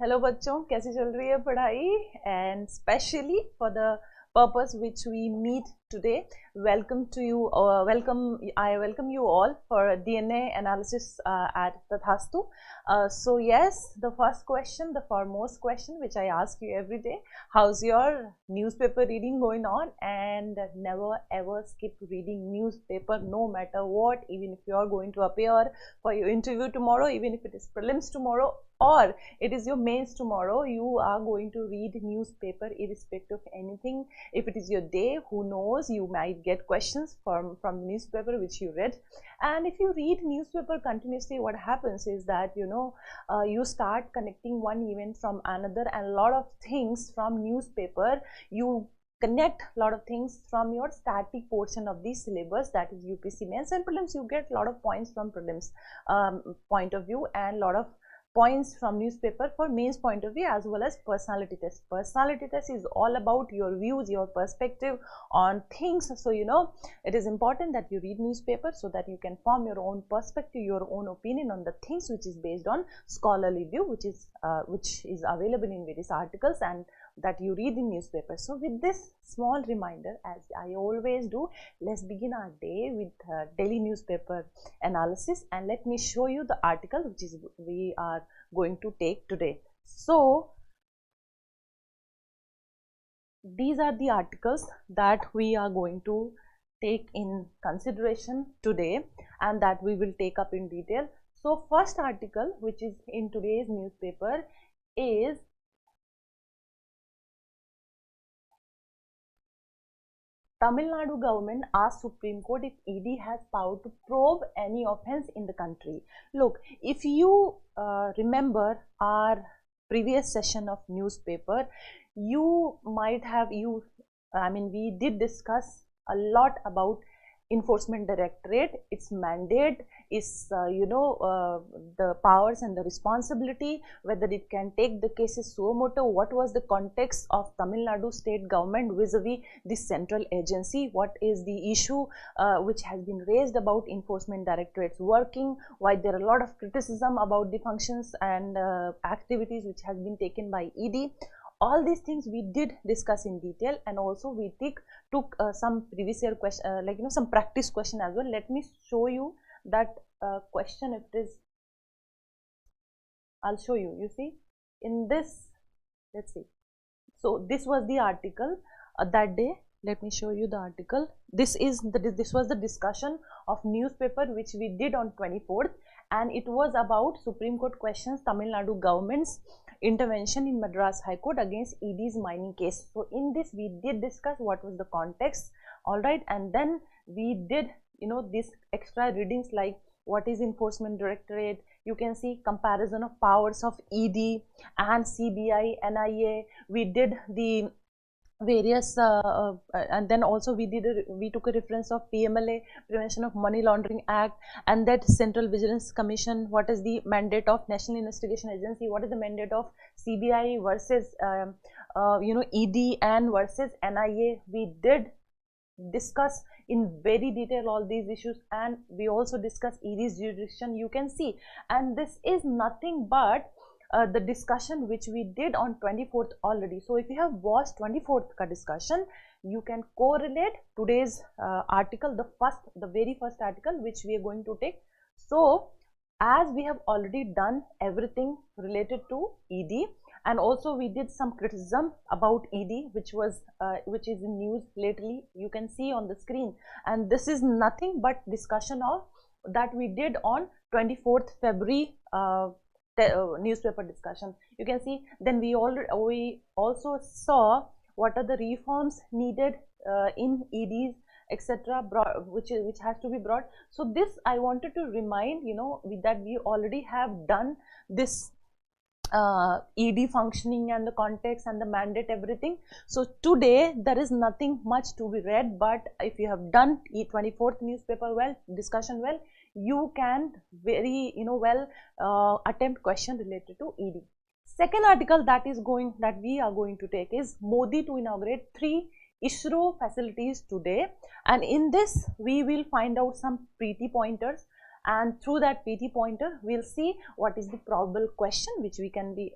Hello बच्चों, कैसी चल रही है पढ़ाई? And specially for the purpose which we meet today, I welcome you all for DNA analysis at Tathastu. So yes, the first question, the foremost question which I ask you every day: how's your newspaper reading going on? And never ever skip reading newspaper, no matter what. Even if you are going to appear for your interview tomorrow, even if it is prelims tomorrow, or it is your mains tomorrow, you are going to read newspaper irrespective of anything. If it is your day, who knows, you might get questions from the newspaper which you read. And if you read newspaper continuously, what happens is that you start connecting one event from another, and a lot of things from newspaper you connect a lot of things from your static portion of the syllabus, that is UPSC mains and prelims. You get a lot of points from prelims point of view, and a lot of points from newspaper for mains point of view, as well as personality test. Personality test is all about your views, your perspective on things. So it is important that you read newspaper so that you can form your own perspective, your own opinion on the things, which is based on scholarly view, which is available in various articles and that you read in newspaper. So with this small reminder, as I always do, let's begin our day with daily newspaper analysis, and let me show you the article which is we are going to take today. So these are the articles that we are going to take in consideration today and that we will take up in detail. So first article which is in today's newspaper is Tamil Nadu government asks Supreme Court if ED has power to probe any offence in the country. Look, if you remember our previous session of newspaper, you might have we did discuss a lot about Enforcement Directorate, its mandate, its the powers and the responsibility, whether it can take the cases suo motu, what was the context of Tamil Nadu state government vis-a-vis this central agency, what is the issue which has been raised about Enforcement Directorate's working, why there are a lot of criticism about the functions and activities which has been taken by ED. All these things we did discuss in detail, and also we took some previous year question, some practice question as well. Let me show you that question. If it is, I'll show you. You see, in this, let's see. So this was the article that day. Let me show you the article. This was the discussion of newspaper which we did on 24th, and it was about Supreme Court questions Tamil Nadu government's intervention in Madras High Court against ED's mining case. So in this we did discuss what was the context, all right, and then we did these extra readings like what is Enforcement Directorate. You can see comparison of powers of ED and CBI, NIA. We did the various and then also we took a reference of PMLA, Prevention of Money Laundering Act, and that Central Vigilance Commission. What is the mandate of National Investigation Agency? What is the mandate of CBI versus ED and versus NIA? We did discuss in very detail all these issues, and we also discuss ED's jurisdiction, you can see. And this is nothing but the discussion which we did on 24th already. So if you have watched 24th ka discussion, you can correlate today's article, the very first article which we are going to take. So as we have already done everything related to ED, and also we did some criticism about ED which is in news lately, you can see on the screen, and this is nothing but discussion of that we did on 24th February newspaper discussion. You can see. Then we also saw what are the reforms needed in EDs, etc., which has to be brought. So this I wanted to remind that we already have done this ED functioning and the context and the mandate, everything. So today there is nothing much to be read, but if you have done 24th newspaper discussion well, you can very attempt question related to ED. Second article that we are going to take is Modi to inaugurate 3 ISRO facilities today, and in this we will find out some pretty pointers and through that PT pointer we'll see what is the probable question which can be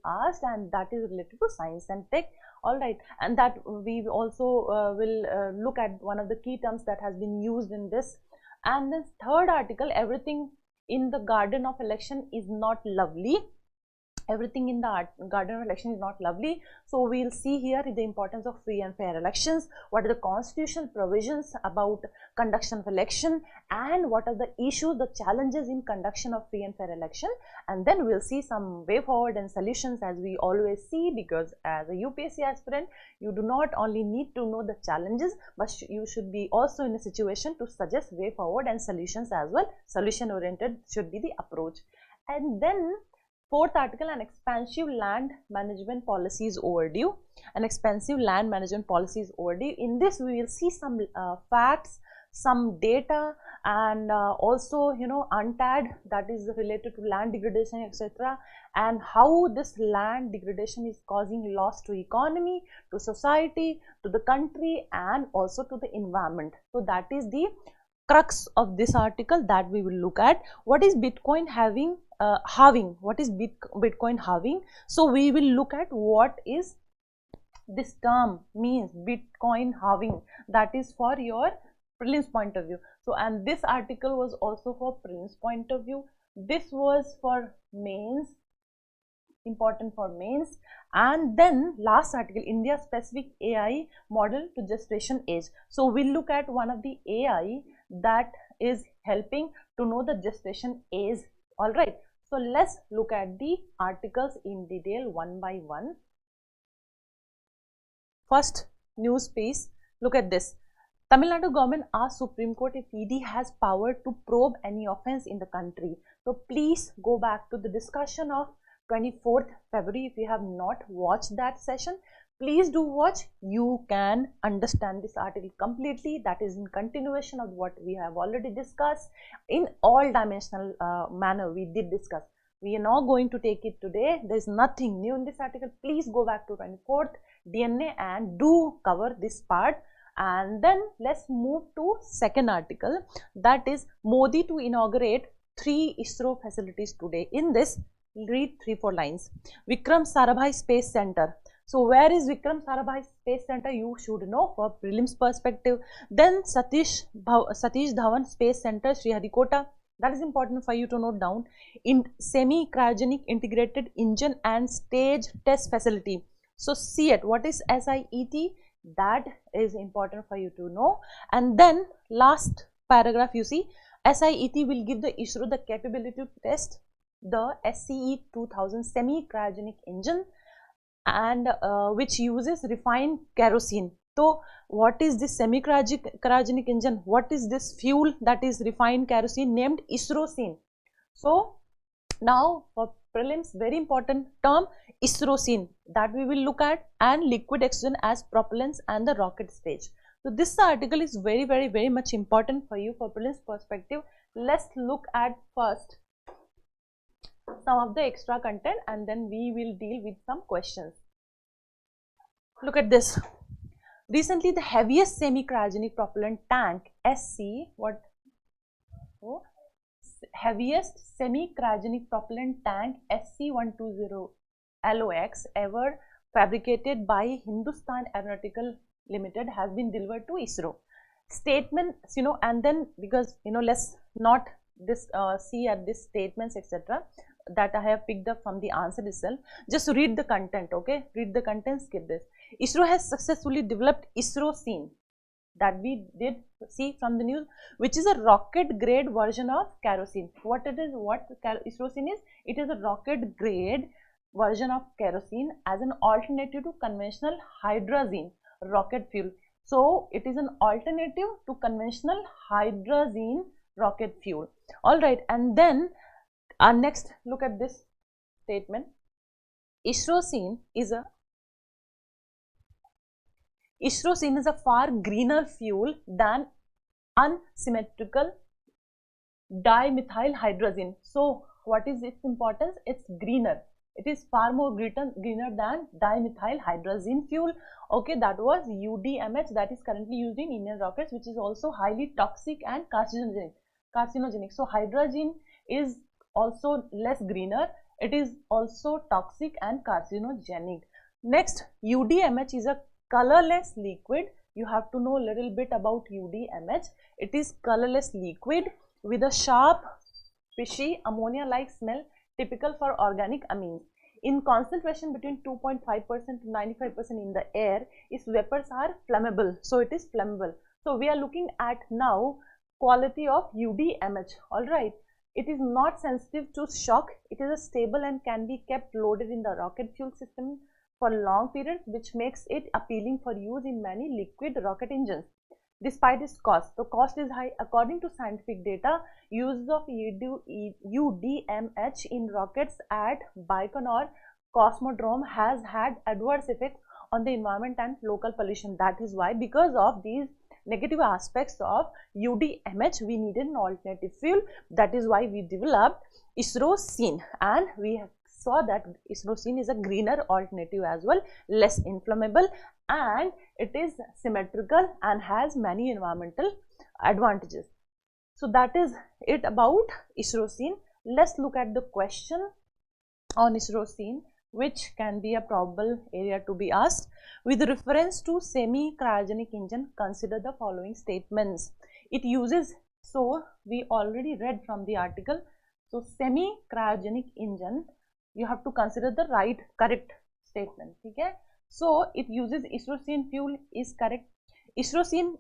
asked, and that is related to science and tech. All right, and that we also will look at one of the key terms that has been used in this. And this third article, everything in the garden of election is not lovely. Everything in the garden of election is not lovely. So we'll see here the importance of free and fair elections, what are the constitutional provisions about conduction of election, and what are the issues, the challenges in conduction of free and fair election. And then we'll see some way forward and solutions, as we always see, because as a UPSC aspirant you do not only need to know the challenges, but you should be also in a situation to suggest way forward and solutions as well. Solution oriented should be the approach. And then fourth article, an expansive land management policy is overdue. An expansive land management policy is overdue. In this we will see some facts, some data, and also UNTAD, that is related to land degradation, etc., and how this land degradation is causing loss to economy, to society, to the country, and also to the environment. So that is the crux of this article that we will look at. What is Bitcoin halving? What is Bitcoin halving? So we will look at what is this term means, Bitcoin halving. That is for your prelims point of view. So, and this article was also for prelims point of view. This was for mains, important for mains. And then last article, India specific AI model to gestation age. So we'll look at one of the AI that is helping to know the gestation age. All right, so let's look at the articles in detail one by one. First news piece, look at this. Tamil Nadu government asked Supreme Court if ED has power to probe any offence in the country. So please go back to the discussion of 24th February. If you have not watched that session, please do watch. You can understand this article completely. That is in continuation of what we have already discussed in all dimensional manner. We did discuss. We are not going to take it today. There is nothing new in this article. Please go back to 24th DNA and do cover this part. And then let's move to second article, that is Modi to inaugurate 3 ISRO facilities today. In this, read 3-4 lines. Vikram Sarabhai Space Center. So where is Vikram Sarabhai Space Center? You should know for prelims perspective. Then Satish Dhawan Space Center, Sriharikota. That is important for you to note down. In semi-cryogenic integrated engine and stage test facility. So SIET, what is SIET? That is important for you to know. And then last paragraph, you see, SIET will give the ISRO the capability to test the SCE 2000 semi-cryogenic engine, and which uses refined kerosene. So what is this semi-cryogenic engine? What is this fuel that is refined kerosene named ISROcene? So now for prelims, very important term, ISROcene, that we will look at, and liquid oxygen as propellants and the rocket stage. So this article is very much important for you for prelims perspective. Let's look at first some of the extra content, and then we will deal with some questions. Look at this. Recently, the heaviest semi-cryogenic propellant tank SC, heaviest semi-cryogenic propellant tank SC120 LOX ever fabricated by Hindustan Aeronautical Limited has been delivered to ISRO. Statements, and then because let's not see at this statements etc. that I have picked up from the answer itself. Just read the content, okay? Read the content, skip this. ISRO has successfully developed ISROcene, that we did see from the news, which is a rocket grade version of kerosene. What ISROcene is? It is a rocket grade version of kerosene as an alternative to conventional hydrazine rocket fuel. So it is an alternative to conventional hydrazine rocket fuel. All right, and then next, look at this statement. ISROcene is a far greener fuel than unsymmetrical dimethyl hydrazine. So what is its importance? It's greener. It is far more greener than dimethyl hydrazine fuel. Okay, that was UDMH, that is currently used in Indian rockets, which is also highly toxic and carcinogenic. carcinogenic. So hydrogen is also less greener. It is also toxic and carcinogenic. Next, UDMH is a colorless liquid. You have to know a little bit about UDMH. It is colorless liquid with a sharp, fishy, ammonia-like smell typical for organic amines. In concentration between 2.5% to 95% in the air, its vapors are flammable. So it is flammable. So we are looking at now quality of UDMH. Alright. It is not sensitive to shock. It is stable and can be kept loaded in the rocket fuel system for long periods, which makes it appealing for use in many liquid rocket engines. Despite its cost, the cost is high. According to scientific data, use of UDMH in rockets at Baikonur Cosmodrome has had adverse effects on the environment and local pollution. That is why, because of these negative aspects of UDMH, we needed an alternative fuel. That is why we developed ISRO-CN, and we saw that ISRO-CN is a greener alternative as well, less inflammable, and it is symmetrical and has many environmental advantages. So that is it about ISRO-CN. Let's look at the question on ISRO-CN, which can be a probable area to be asked. With reference to semi-cryogenic engine, consider the following statements. It uses, so we already read from the article. So semi-cryogenic engine, you have to consider the correct statement. Okay? So it uses ISRO-CN fuel is correct. ISRO-CN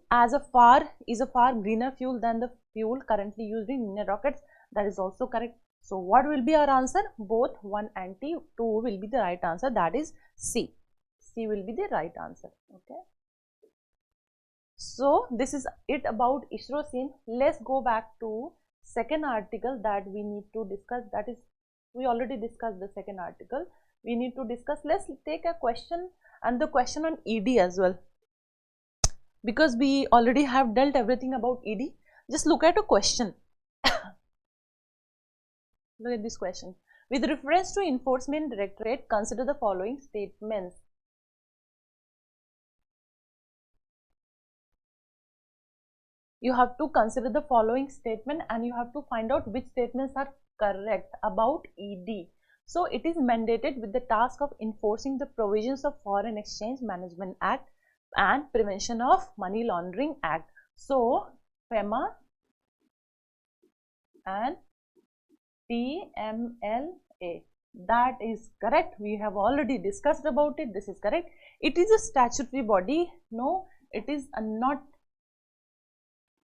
is a far greener fuel than the fuel currently used in Indian rockets. That is also correct. So what will be our answer? Both 1 and 2 will be the right answer. That is C. C will be the right answer. Okay. So this is it about ISRO-CN. Let's go back to second article that we need to discuss. That is, we already discussed the second article. We need to discuss. Let's take a question, and the question on ED as well, because we already have dealt everything about ED. Just look at a question. Look at this question. With reference to Enforcement Directorate, consider the following statements. You have to consider the following statement and you have to find out which statements are correct about ED. So it is mandated with the task of enforcing the provisions of Foreign Exchange Management Act and Prevention of Money Laundering Act. So FEMA and PMLA. That is correct. We have already discussed about it. This is correct. It is a statutory body. No, it is a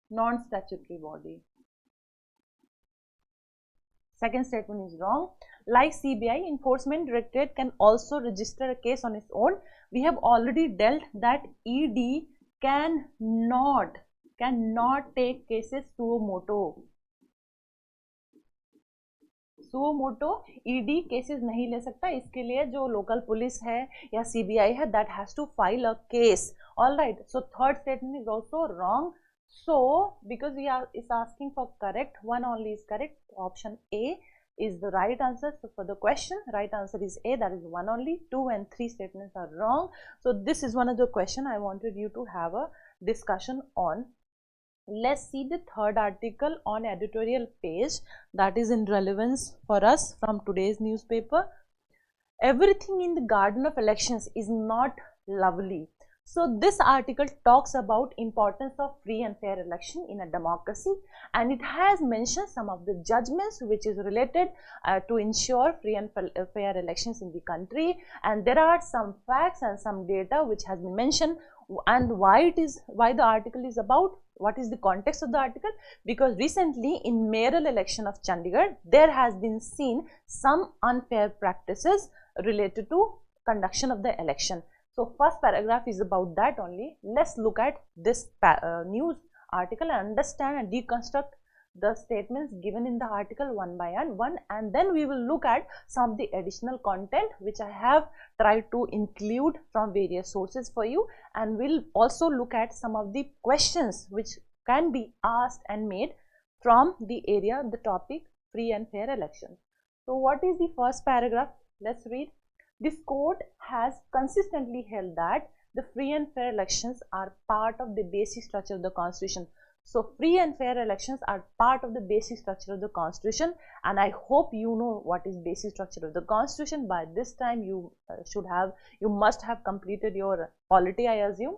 non-statutory body. Second statement is wrong. Like CBI, Enforcement Directorate can also register a case on its own. We have already dealt that ED cannot take cases suo moto. Suo motu ED cases नहीं ले सकता. इसके लिए जो local police है या CBI है, that has to file a case. Alright. So third statement is also wrong. So because we are is asking for correct, one only is correct. Option A is the right answer. So for the question, right answer is A, that is one only. 2 and 3 statements are wrong. So this is one of the question I wanted you to have a discussion on. Let's see the third article on editorial page that is in relevance for us from today's newspaper. Everything in the garden of elections is not lovely. So this article talks about importance of free and fair election in a democracy, and it has mentioned some of the judgments which is related to ensure free and fair elections in the country, and there are some facts and some data which has been mentioned, and why the article is about, what is the context of the article, because recently in mayoral election of Chandigarh there has been seen some unfair practices related to conduction of the election. So first paragraph is about that only. Let's look at this news article and understand and deconstruct the statements given in the article one by one, and then we will look at some of the additional content which I have tried to include from various sources for you, and we'll also look at some of the questions which can be asked and made from the area, the topic free and fair elections. So what is the first paragraph? Let's read. This court has consistently held that the free and fair elections are part of the basic structure of the constitution. So free and fair elections are part of the basic structure of the constitution, and I hope you know what is basic structure of the constitution. By this time you must have completed your polity, I assume.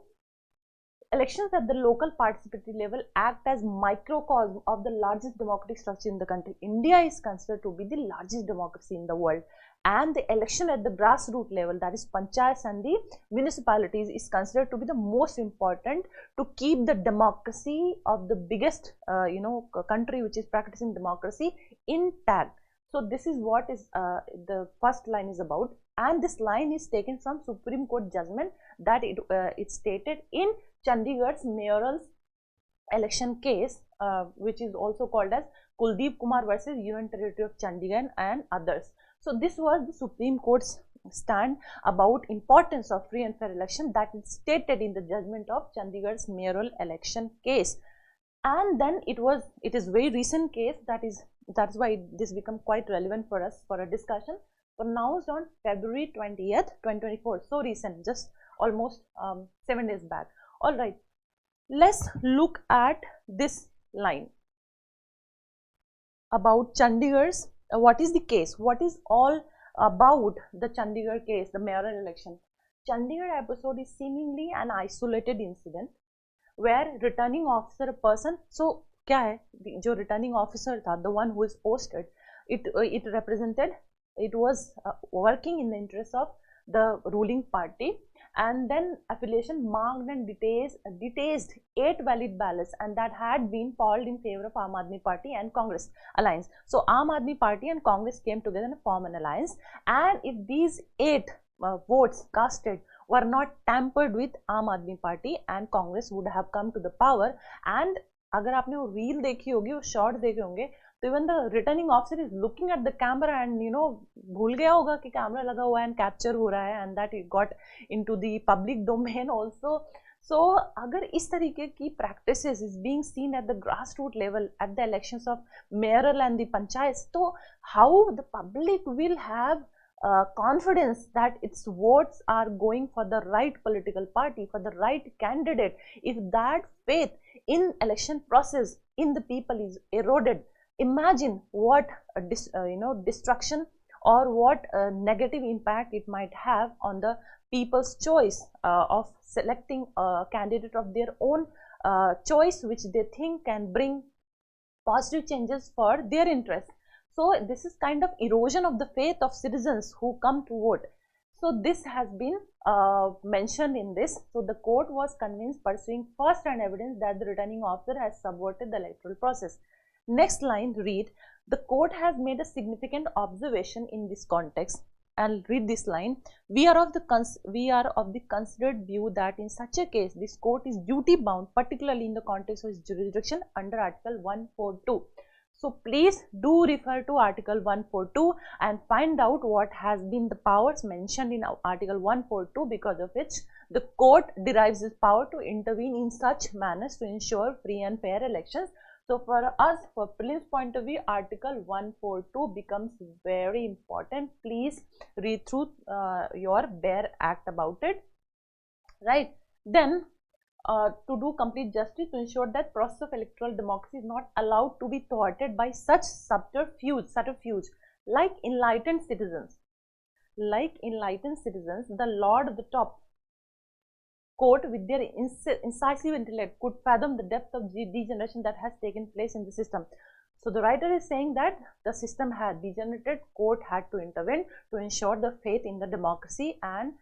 Elections at the local participatory level act as microcosm of the largest democratic structure in the country. India is considered to be the largest democracy in the world, and the election at the grassroots level, that is panchayats and the municipalities, is considered to be the most important to keep the democracy of the biggest country which is practicing democracy intact. So this is what is the first line is about, and this line is taken from Supreme Court judgment that it stated in Chandigarh's mayoral election case, which is also called as Kuldeep Kumar versus Union Territory of Chandigarh and others. So this was the Supreme Court's stand about importance of free and fair election that is stated in the judgment of Chandigarh's mayoral election case. And then it is very recent case, that's why this become quite relevant for us for a discussion. Pronounced on February 20th, 2024. So recent, just almost 7 days back. All right, let's look at this line about Chandigarh's. What is the case? What is all about the Chandigarh case, the mayoral election? Chandigarh episode is seemingly an isolated incident where returning officer, a person, so क्या है जो returning officer था, the one who is posted, it represented, it was working in the interest of the ruling party, and then affiliation marked and detached 8 valid ballots, and that had been polled in favor of Aam Aadmi Party and Congress alliance. So Aam Aadmi Party and Congress came together and formed an alliance, and if these 8 votes casted were not tampered with, Aam Aadmi Party and Congress would have come to the power. And अगर आपने वो reel देखी होगी, वो short देखे होंगे, तो even the returning officer is looking at the camera and भूल गया होगा कि कैमरा लगा हुआ है एंड कैप्चर हो रहा है, and that it got into the public domain also. So अगर इस तरीके की practices is being seen at the grass root level at the elections of mayoral and the panchayat, तो how the public will have confidence that its votes are going for the right political party, for the right candidate, if that faith in election process in the people is eroded? Imagine what destruction or what negative impact it might have on the people's choice of selecting a candidate of their own choice, which they think can bring positive changes for their interest. So this is kind of erosion of the faith of citizens who come to vote. So this has been mentioned in this. So the court was convinced, pursuing first-hand evidence, that the returning officer has subverted the electoral process. Next line read, the court has made a significant observation in this context. I'll read this line. We are of the considered view that in such a case, this court is duty bound, particularly in the context of its jurisdiction under Article 142. So please do refer to Article 142 and find out what has been the powers mentioned in Article 142, because of which the court derives its power to intervene in such manners to ensure free and fair elections. So for us, for prelims point of view, Article 142 becomes very important. Please read through your bare act about it, right? Then to do complete justice, to ensure that process of electoral democracy is not allowed to be thwarted by such subterfuge, like enlightened citizens. The Lord of the top court, with their incisive intellect, could fathom the depth of degeneration that has taken place in the system. So the writer is saying that the system had degenerated, court had to intervene to ensure the faith in the democracy, and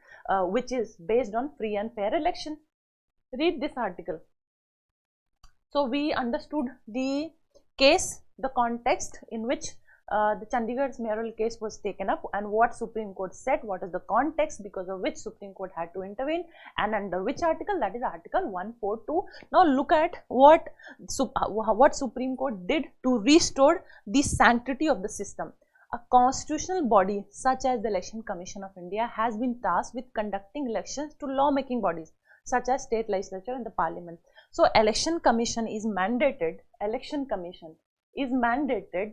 which is based on free and fair election. Read this article. So we understood the case, the context in which the Chandigarh's mayoral case was taken up, and what Supreme Court said, what is the context because of which Supreme Court had to intervene, and under which article, that is Article 142. Now look at what Supreme Court did to restore the sanctity of the system. A constitutional body such as the Election Commission of India has been tasked with conducting elections to law-making bodies such as state legislature and the parliament. So Election Commission is mandated,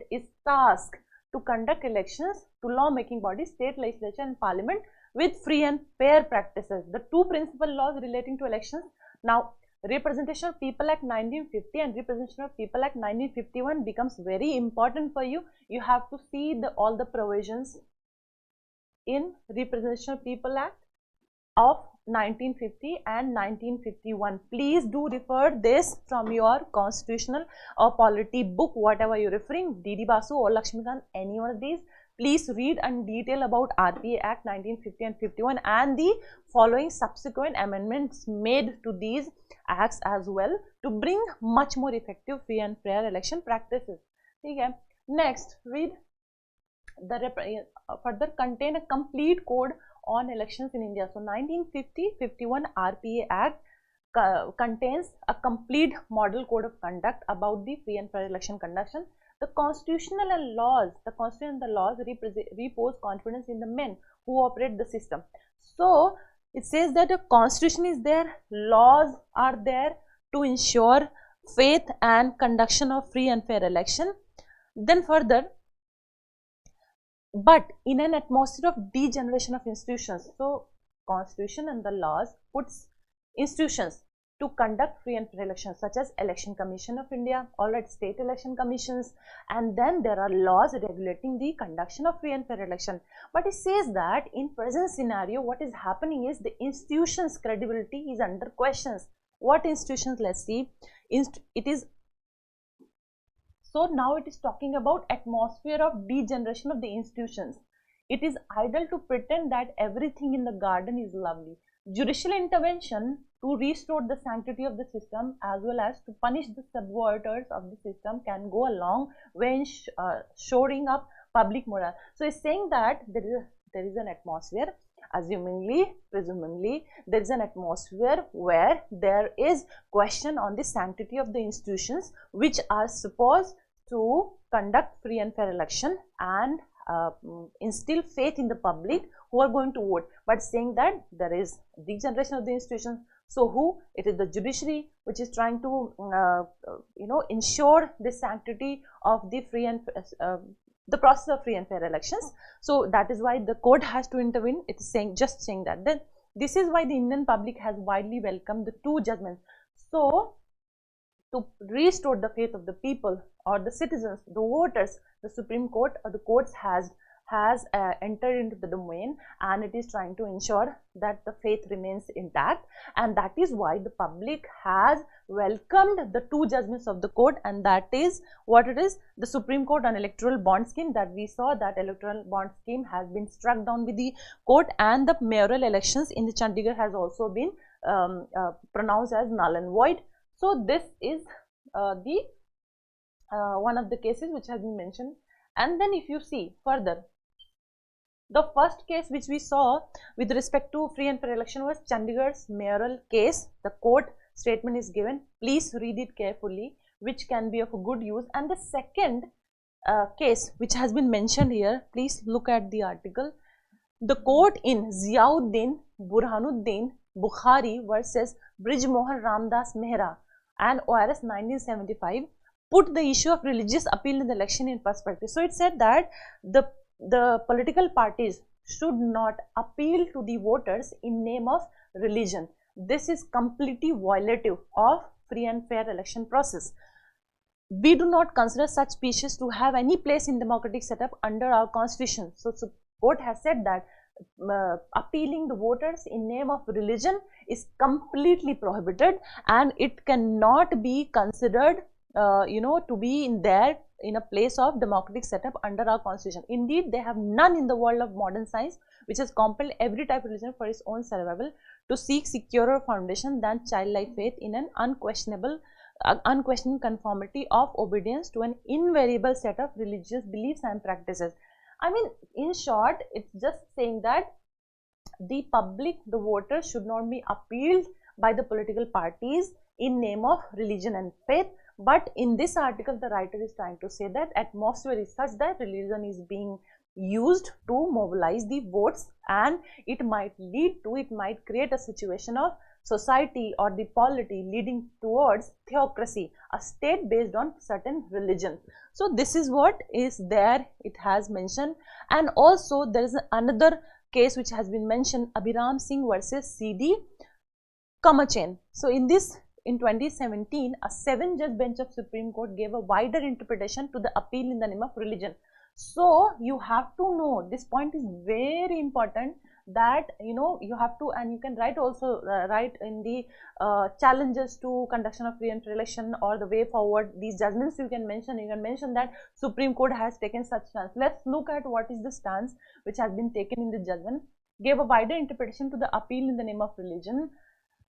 is tasked to conduct elections to law-making bodies, state legislature and parliament with free and fair practices. The two principal laws relating to elections. Now Representation of People Act 1950 and Representation of People Act 1951 becomes very important for you. You have to see all the provisions in Representation of People Act of 1950 and 1951. Please do refer this from your constitutional or polity book, whatever you're referring, D.D. Basu or Lakshmikant, any one of these. Please read in detail about RPA Act 1950 and 51 and the following subsequent amendments made to these acts as well to bring much more effective free and fair election practices. Okay. Next, read the further contain a complete code on elections in India. So 1950-51 RPA Act contains a complete model code of conduct about the free and fair election conduction. The constitution and the laws repose confidence in the men who operate the system. So it says that a constitution is there, laws are there to ensure faith and conduction of free and fair election. Then further, but in an atmosphere of degeneration of institutions. So constitution and the laws puts institutions to conduct free and fair elections, such as Election Commission of India, alright, state election commissions, and then there are laws regulating the conduction of free and fair election. But it says that in present scenario, what is happening is the institutions' credibility is under questions. What institutions? Let's see. So now it is talking about atmosphere of degeneration of the institutions. It is idle to pretend that everything in the garden is lovely. Judicial intervention to restore the sanctity of the system as well as to punish the subverters of the system can go a long way in shoring up public morale. So it's saying that there is an atmosphere, presumably there is an atmosphere where there is question on the sanctity of the institutions which are supposed to conduct free and fair election and instill faith in the public who are going to vote, but saying that there is degeneration of the institutions. So who? It is the judiciary which is trying to ensure the sanctity of the free and the process of free and fair elections. So that is why the court has to intervene. It is just saying that. Then this is why the Indian public has widely welcomed the two judgments. So to restore the faith of the people or the citizens, the voters, the Supreme Court or the courts has entered into the domain, and it is trying to ensure that the faith remains intact, and that is why the public has welcomed the two judgments of the court, and that is what it is. The Supreme Court on electoral bond scheme, that we saw that electoral bond scheme has been struck down with the court, and the mayoral elections in the Chandigarh has also been pronounced as null and void. So this is the one of the cases which has been mentioned. And then if you see further, the first case which we saw with respect to free and fair election was Chandigarh's mayoral case. The court statement is given. Please read it carefully, which can be of good use. And the second case which has been mentioned here, please look at the article. The court in Ziauddin Burhanuddin Bukhari versus Brijmohan Ramdas Mehra and ORS 1975 put the issue of religious appeal in the election in perspective. So it said that the political parties should not appeal to the voters in name of religion. This is completely violative of free and fair election process. We do not consider such speeches to have any place in democratic setup under our constitution. So court has said that appealing the voters in name of religion is completely prohibited, and it cannot be considered to be in a place of democratic setup under our constitution. Indeed, they have none in the world of modern science which has compelled every type of religion for its own survival to seek securer foundation than childlike faith in an unquestioning conformity of obedience to an invariable set of religious beliefs and practices. I mean, in short, it's just saying that the public, the voters, should not be appealed by the political parties in name of religion and faith. But in this article, the writer is trying to say that atmosphere is such that religion is being used to mobilize the votes, and it might create a situation of society or the polity leading towards theocracy, a state based on certain religion. So this is what is there, it has mentioned. And also there is another case which has been mentioned, Abhiram Singh versus CD Kamachen. So in this in 2017, a 7-judge bench of Supreme Court gave a wider interpretation to the appeal in the name of religion. So you have to know, this point is very important, that you have to, and you can write also, write in the challenges to conduction of free and fair election or the way forward, these judgments you can mention that Supreme Court has taken such stance. Let's look at what is the stance which has been taken in the judgment. Gave a wider interpretation to the appeal in the name of religion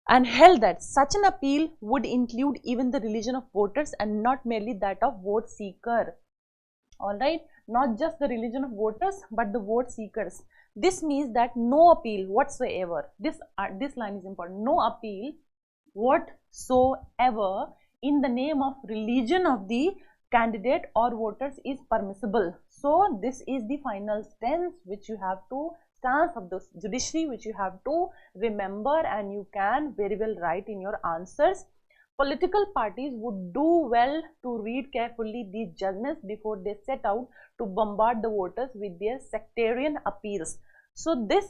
and held that such an appeal would include even the religion of voters and not merely that of vote seeker. Alright, not just the religion of voters but the vote seekers. This means that no appeal whatsoever, this line is important, no appeal whatsoever in the name of religion of the candidate or voters is permissible. So this is the final stance which you have to, stance of the judiciary which you have to remember, and you can very well write in your answers. Political parties would do well to read carefully these judgments before they set out to bombard the voters with their sectarian appeals. So these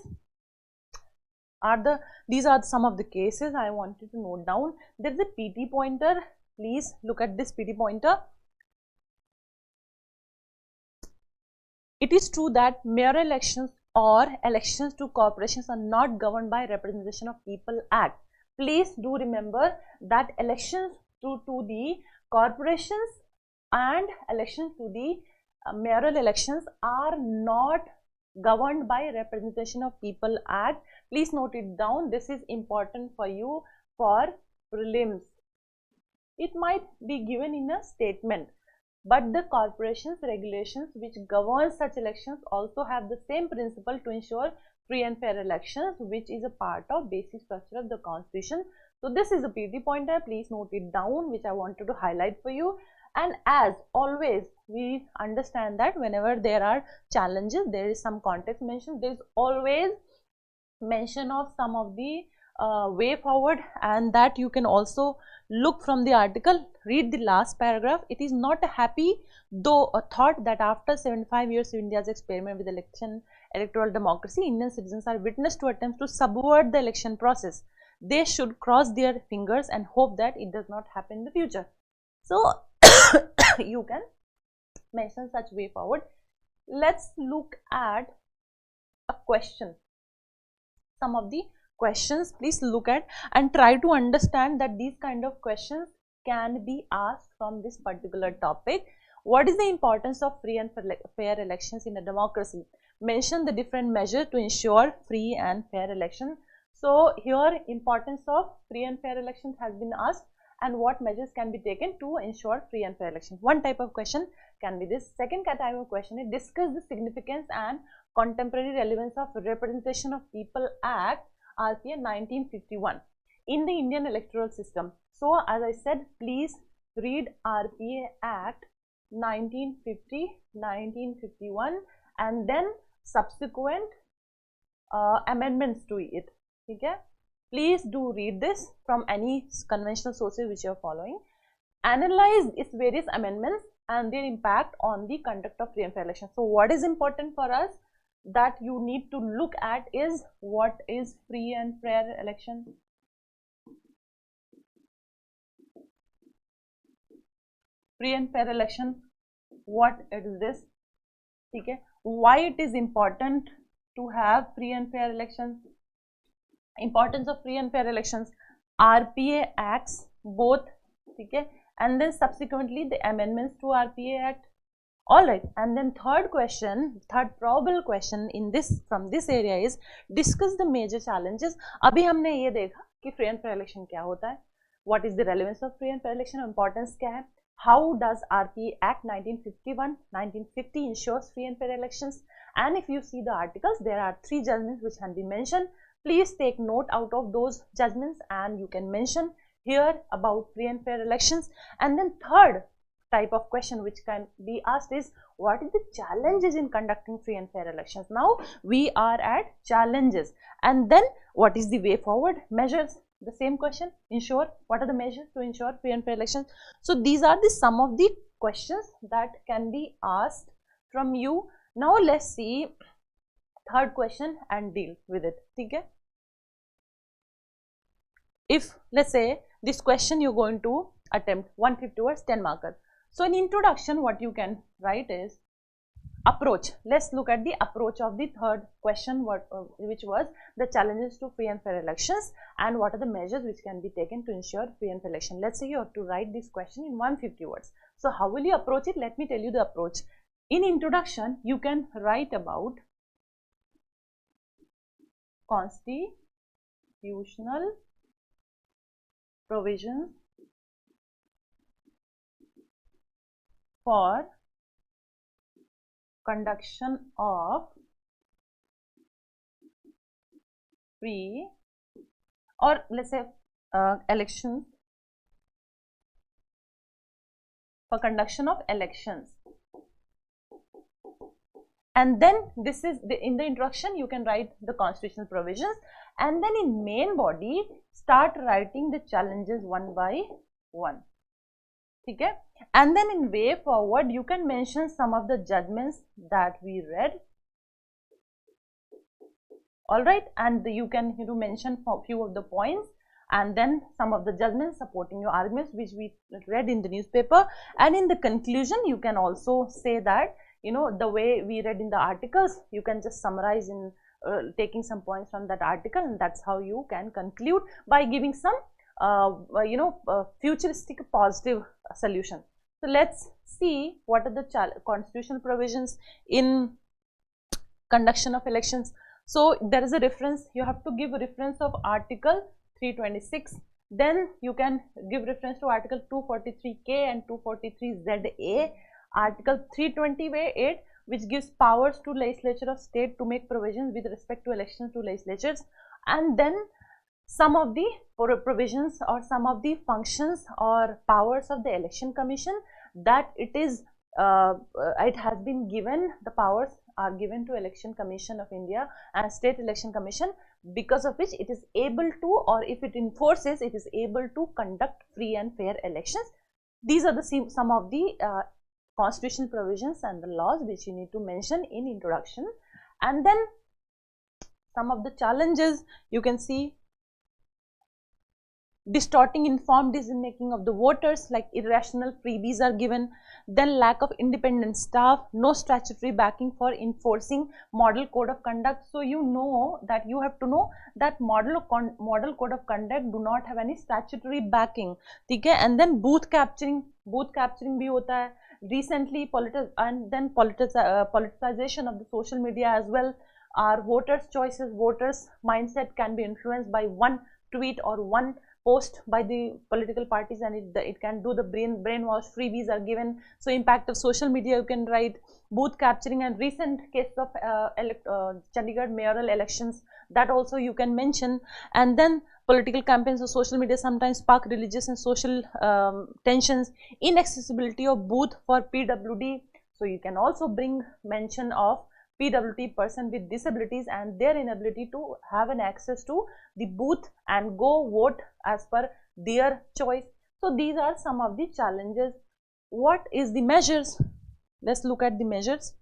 are some of the cases I wanted to note down. There is a PT pointer. Please look at this PT pointer. It is true that mayoral elections or elections to corporations are not governed by Representation of People Act. Please do remember that elections to the corporations and elections to the mayoral elections are not governed by Representation of People Act. Please note it down. This is important for you for prelims. It might be given in a statement, but the corporations regulations which govern such elections also have the same principle to ensure free and fair elections, which is a part of basic structure of the constitution. So this is a PT pointer. Please note it down, which I wanted to highlight for you. And as always, we understand that whenever there are challenges, there is some context mentioned. There is always mention of some of the way forward, and that you can also look from the article. Read the last paragraph. It is not a happy though a thought that after 75 years of India's experiment with electoral democracy, Indian citizens are witness to attempts to subvert the election process. They should cross their fingers and hope that it does not happen in the future. So you can mention such way forward. Let's look at a question. Some of the questions, please look at and try to understand that these kind of questions can be asked from this particular topic. What is the importance of free and fair elections in a democracy? Mention the different measures to ensure free and fair election. So here importance of free and fair elections has been asked, and what measures can be taken to ensure free and fair election. One type of question can be this. Second type of question is discuss the significance and contemporary relevance of Representation of People Act RPA 1951 in the Indian electoral system. So as I said, please read RPA Act 1950, 1951 and then subsequent amendments to it. Okay? Please do read this from any conventional sources which you are following. Analyze its various amendments and their impact on the conduct of free and fair elections. So what is important for us that you need to look at is what is free and fair election. Free and fair election, what is this? Okay. Why it is important to have free and fair elections? Importance of free and fair elections, RPA acts both, okay, and then subsequently the amendments to RPA Act. Alright, and then third question, third probable question in this from this area is discuss the major challenges. अभी हमने ये देखा कि free and fair election क्या होता है, what is the relevance of free and fair election, importance क्या है, how does RPA Act 1951, 1950 ensures free and fair elections, and if you see the articles, there are 3 judgments which can be mentioned. Please take note out of those judgments and you can mention here about free and fair elections. And then third type of question which can be asked is what is the challenges in conducting free and fair elections? Now we are at challenges, and then what is the way forward, measures, the same question, ensure, what are the measures to ensure free and fair elections? So these are the some of the questions that can be asked from you. Now let's see third question and deal with it. Okay? if let's say this question you're going to attempt 150 words, 10 marker. So in introduction, what you can write is approach. Let's look at the approach of the third question, which was the challenges to free and fair elections and what are the measures which can be taken to ensure free and fair election. Let's say you have to write this question in 150 words. So how will you approach it? Let me tell you the approach. In introduction, you can write about constitutional provisions for conduction of free, or let's say elections, for conduction of elections. And then this is in the introduction you can write the constitutional provisions, and then in main body start writing the challenges one by one. Okay? And then in way forward you can mention some of the judgments that we read. Alright, and you can mention a few of the points and then some of the judgments supporting your arguments which we read in the newspaper. And in the conclusion you can also say that the way we read in the articles, you can just summarize in taking some points from that article, and that's how you can conclude by giving some futuristic positive solution. So let's see what are the constitutional provisions in conduction of elections. So there is a reference, you have to give a reference of article 326, then you can give reference to article 243K and 243ZA, article 328 which gives powers to legislature of state to make provisions with respect to elections to legislatures, and then some of the provisions or some of the functions or powers of the election commission that it has been given, the powers are given to Election Commission of India and State Election Commission, because of which it is able to, or if it enforces, it is able to conduct free and fair elections. These are the some of the constitutional provisions and the laws which you need to mention in introduction. And then some of the challenges you can see: distorting informed decision making of the voters, like irrational freebies are given, then lack of independent staff, no statutory backing for enforcing model code of conduct. So you know that you have to know that model code of conduct do not have any statutory backing. Okay? And then booth capturing bhi hota hai. Recently politicization of the social media as well. Our voters choices, voters mindset can be influenced by one tweet or one post by the political parties, and it can do the brainwash. Freebies are given. So impact of social media you can write, booth capturing, and recent case of Chandigarh mayoral elections, that also you can mention. And then political campaigns or social media sometimes spark religious and social tensions, inaccessibility of booth for PWD. So you can also bring mention of PWD, person with disabilities, and their inability to have an access to the booth and go vote as per their choice. So these are some of the challenges. What is the measures? Let's look at the measures.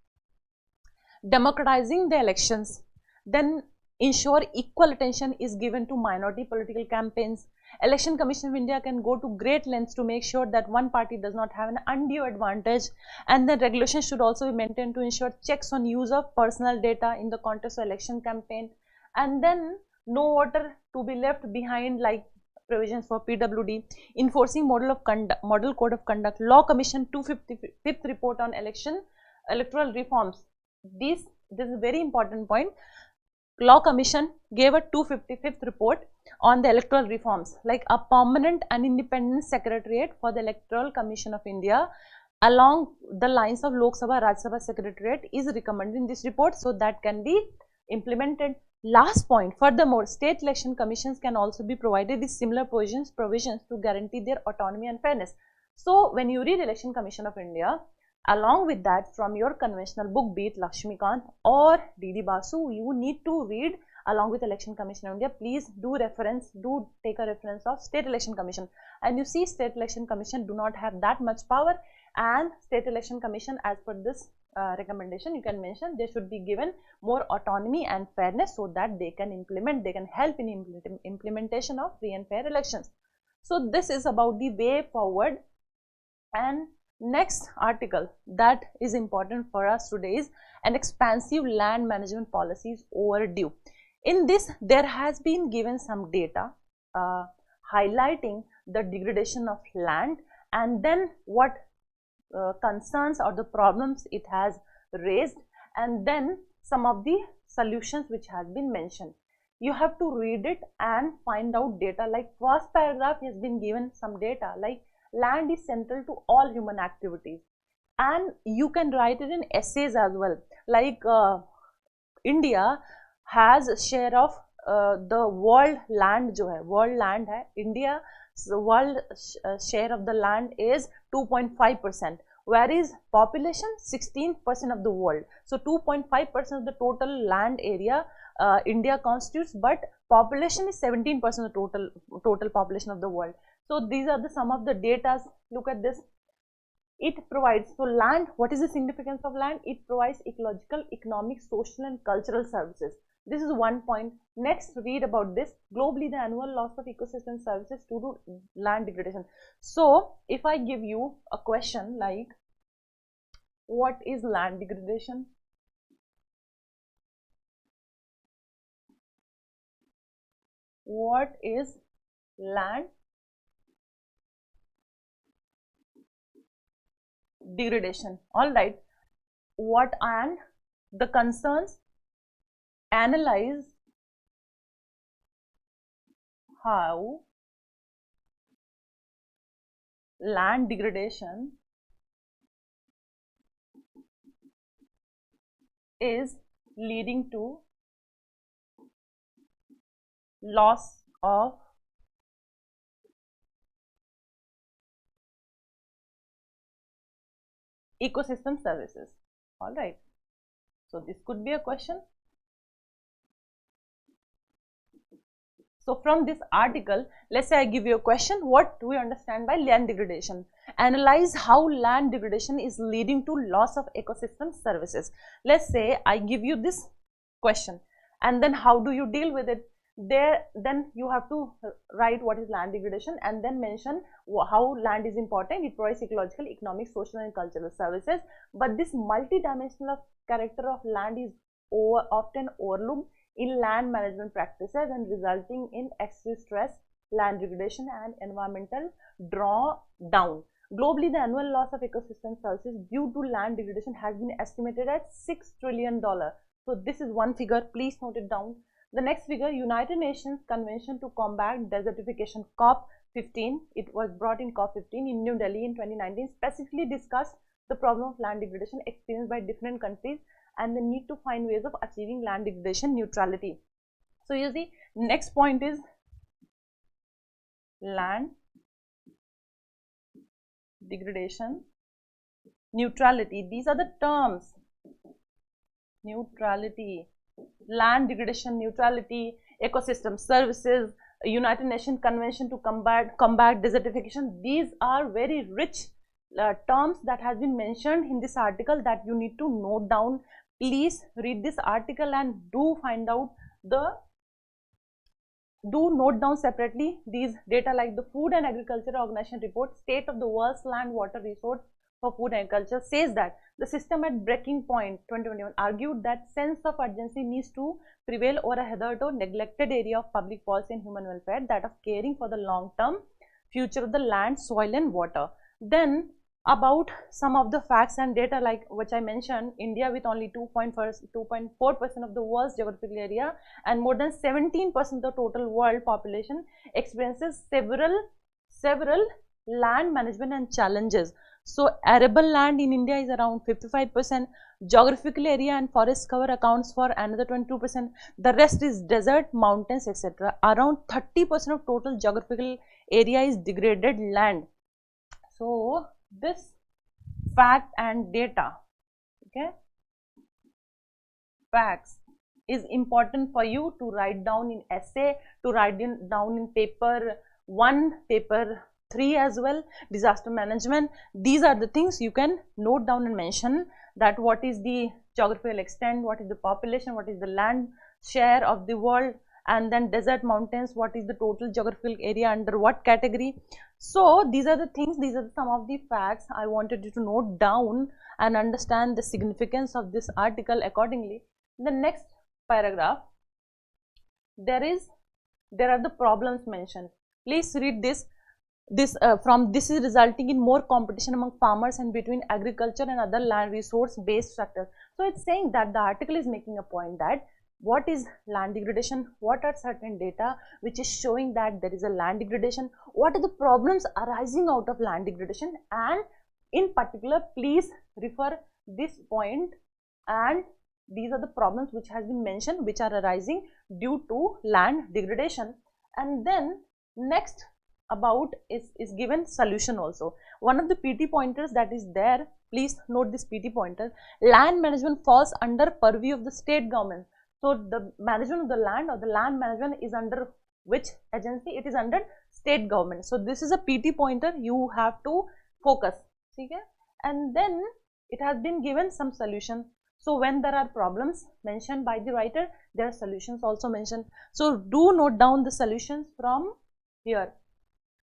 Democratizing the elections, then ensure equal attention is given to minority political campaigns. Election Commission of India can go to great lengths to make sure that one party does not have an undue advantage, and then regulations should also be maintained to ensure checks on use of personal data in the context of election campaign. And then no voter to be left behind, like provisions for PWD, enforcing model code of conduct, Law Commission 255th report on electoral reforms. This is a very important point. Law Commission gave a 255th report on the electoral reforms, like a permanent and independent secretariat for the Electoral Commission of India along the lines of Lok Sabha Rajya Sabha secretariat is recommended in this report, so that can be implemented. Last point, furthermore, state election commissions can also be provided with similar provisions to guarantee their autonomy and fairness. So when you read Election Commission of India, along with that, from your conventional book, be it Lakshmikant or D.D. Basu, you need to read along with Election Commission of India. Please do take a reference of State Election Commission. And you see, State Election Commission do not have that much power, and State Election Commission, as per this recommendation, you can mention they should be given more autonomy and fairness so that they can implement, they can help in implementation of free and fair elections. So this is about the way forward. And next article that is important for us today is an expansive land management policies overdue. In this, there has been given some data highlighting the degradation of land and then what concerns or the problems it has raised, and then some of the solutions which has been mentioned. You have to read it and find out data. Like first paragraph has been given some data like land is central to all human activities, and you can write it in essays as well. Like India has a share of the world land जो है world land है India, so world share of the land is 2.5%, whereas population 16% of the world. So 2.5% of the total land area India constitutes, but population is 17% of the total population of the world. So these are the some of the data. Look at this. It provides, so land, what is the significance of land? It provides ecological, economic, social and cultural services. This is one point. Next, read about this. Globally, the annual loss of ecosystem services due to land degradation. So if I give you a question like, what is land degradation? What is land degradation? All right. What and the concerns? Analyze how land degradation is leading to loss of ecosystem services. All right. So this could be a question. So from this article, let's say I give you a question, what do we understand by land degradation? Analyze how land degradation is leading to loss of ecosystem services. Let's say I give you this question, and then how do you deal with it? Then you have to write what is land degradation and then mention how land is important. It provides ecological, economic, social and cultural services. But this multidimensional character of land is often overlooked in land management practices and resulting in excessive stress, land degradation and environmental drawdown. Globally, the annual loss of ecosystem services due to land degradation has been estimated at $6 trillion. So this is one figure, please note it down. The next figure, United Nations Convention to Combat Desertification, COP15, it was brought in COP15 in New Delhi in 2019, specifically discussed the problem of land degradation experienced by different countries and the need to find ways of achieving land degradation neutrality. So you see, next point is land degradation neutrality. These are the terms. Neutrality, land degradation neutrality, ecosystem services, United Nations Convention to combat desertification. These are very rich terms that has been mentioned in this article that you need to note down. Please read this article and do note down separately these data like the Food and Agriculture Organization report, State of the World's Land Water Resource for Food and Agriculture, says that the system at breaking point 2021 argued that sense of urgency needs to prevail over a hitherto neglected area of public policy and human welfare, that of caring for the long-term future of the land, soil and water. Then about some of the facts and data like which I mentioned, India with only 2.4% of the world's geographical area and more than 17% of the total world population experiences several land management and challenges. So arable land in India is around 55%, geographical area and forest cover accounts for another 22%, the rest is desert, mountains, etc. Around 30% of total geographical area is degraded land. So this fact and data, okay, facts is important for you to write down in essay, to write down in paper 1, paper 3 as well, disaster management. These are the things you can note down and mention that what is the geographical extent, what is the population, what is the land share of the world, and then desert mountains, what is the total geographical area under what category. So these are the things, these are some of the facts I wanted you to note down and understand the significance of this article accordingly. In the next paragraph, there are the problems mentioned. Please read this. This is resulting in more competition among farmers and between agriculture and other land resource based sectors. So it's saying that the article is making a point that what is land degradation, what are certain data which is showing that there is a land degradation, what are the problems arising out of land degradation, and in particular please refer this point, and these are the problems which has been mentioned which are arising due to land degradation. And then next about is given solution also. One of the PT pointers that is there, please note this PT pointer, land management falls under purview of the state government. So the management of the land or the land management is under which agency? It is under state government. So this is a PT pointer, you have to focus. Okay? And then it has been given some solution. So when there are problems mentioned by the writer, there are solutions also mentioned. So do note down the solutions from here.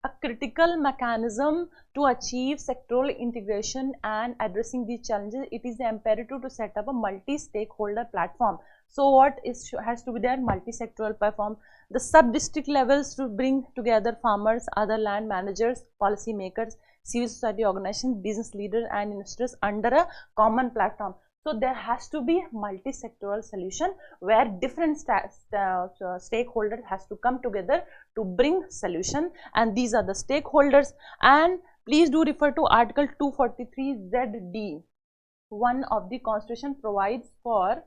A critical mechanism to achieve sectoral integration and addressing these challenges, it is imperative to set up a multi-stakeholder platform. So what has to be there? Multi-sectoral platform. The sub-district levels to bring together farmers, other land managers, policy makers, civil society organizations, business leaders and investors under a common platform. So there has to be multi-sectoral solution where different stakeholders has to come together to bring solution, and these are the stakeholders. And please do refer to Article 243ZD. One of the Constitution provides for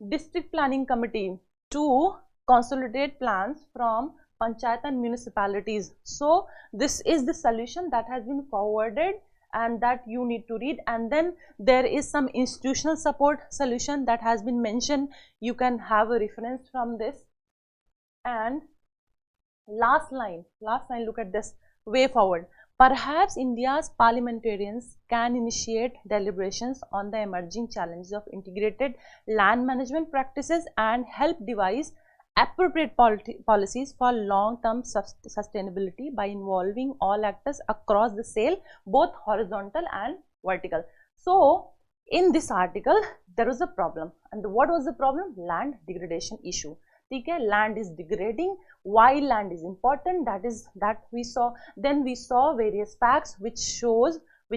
District Planning Committee to consolidate plans from panchayat and municipalities. So this is the solution that has been forwarded and that you need to read. And then there is some institutional support solution that has been mentioned. You can have a reference from this. And last line, look at this, way forward. Perhaps India's parliamentarians can initiate deliberations on the emerging challenges of integrated land management practices and help devise appropriate policies for long-term sustainability by involving all actors across the SAIL, both horizontal and vertical. So in this article there was a problem, and what was the problem? Land degradation issue. Okay, land is degrading. Why land is important? That we saw. Then we saw various facts which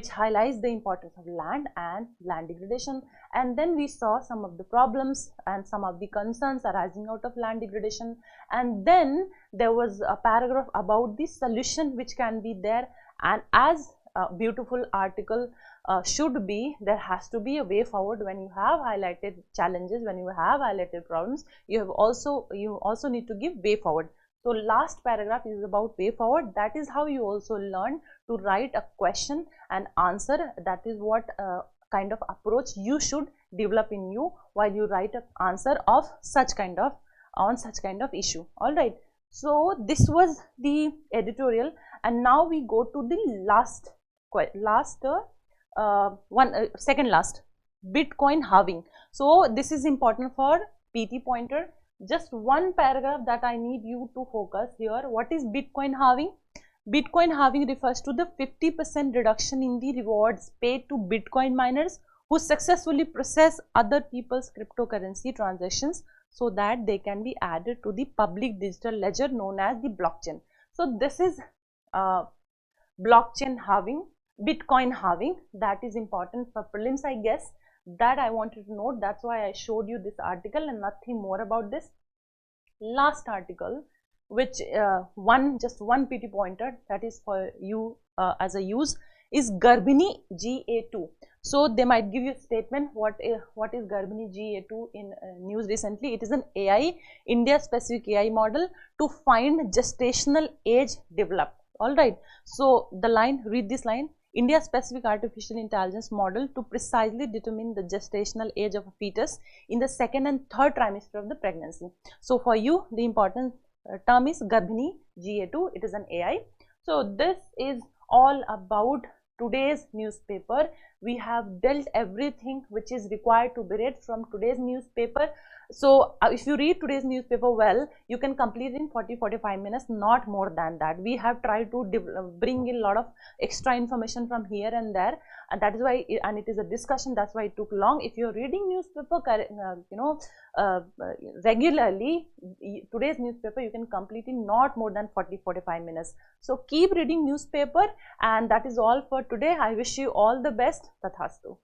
highlights the importance of land and land degradation. And then we saw some of the problems and some of the concerns arising out of land degradation. And then there was a paragraph about the solution which can be there. And as a beautiful article should be, there has to be a way forward. When you have highlighted challenges, when you have highlighted problems, you also need to give way forward. So last paragraph is about way forward. That is how you also learn to write a question and answer. That is what kind of approach you should develop in you while you write an answer of such kind of issue. All right. So this was the editorial, and now we go to the second last, Bitcoin halving. So this is important for PT pointer. Just one paragraph that I need you to focus here. What is Bitcoin halving? Bitcoin halving refers to the 50% reduction in the rewards paid to Bitcoin miners who successfully process other people's cryptocurrency transactions so that they can be added to the public digital ledger known as the blockchain. So this is blockchain halving, Bitcoin halving. That is important for prelims, I guess. That I wanted to note. That's why I showed you this article and nothing more about this. Last article, which just one PT pointer that is for you as a use, is Garbhini GA2. So they might give you a statement. What is Garbhini GA2 in news recently? It is an AI, India specific AI model to find gestational age developed. All right. So the line, read this line. India specific artificial intelligence model to precisely determine the gestational age of a fetus in the second and third trimester of the pregnancy. So for you, the important term is Garbhini GA2. It is an AI. So this is all about today's newspaper. we have dealt everything which is required to be read from today's newspaper. So if you read today's newspaper well, you can complete in 40-45 minutes, not more than that. We have tried to bring in a lot of extra information from here and there, and that is why, and it is a discussion, that's why it took long. If you're reading newspaper regularly, today's newspaper you can complete in not more than 40-45 minutes. So keep reading newspaper, and that is all for today. I wish you all the best. Tathastu.